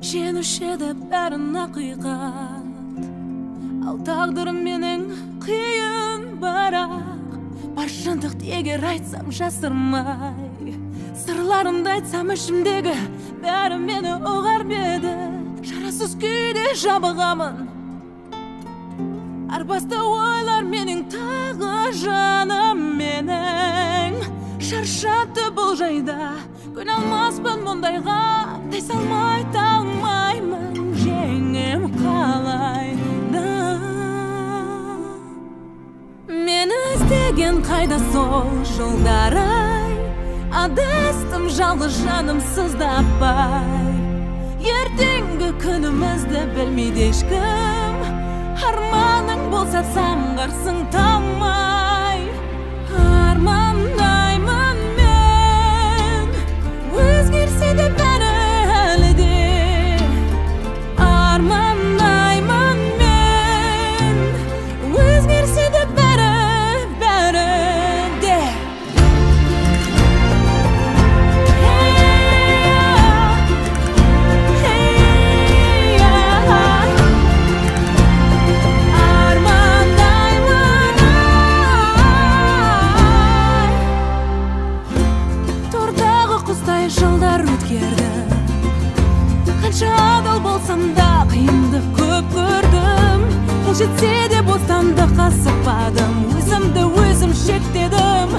Женушеді бәрін ақиқат, ал тағдырым менің қиын барақ. Бар шындықты егер айтсам жасырмай, сырларымды айтсам ішімдегі бәрі мені ұғар беді. Шарасыз күйде жабығамын, арбасты ойлар менің тағы жаным менің. Шаршатты бұл жайда, көне алмаспын мұндайға. Тайсалмай талмаймын, жеңем қалайда. Мені іздеген қайда сол жылдар-ай, адастым жалғыз жаным сыздаппай. Ертеңгі күнімізді білмейді ешкім, арманың болса самғарсың талмай. Армандаймын мен, өзгерсе де бәрі әлі де. Армандаймын мен, өзгерсе де бәрі де. Жылдар өткерді, қанша адал болсам да қиындық көп көрдім. Қол жетсе де бостандыққа сықпадым, өзімді өзім шектедім.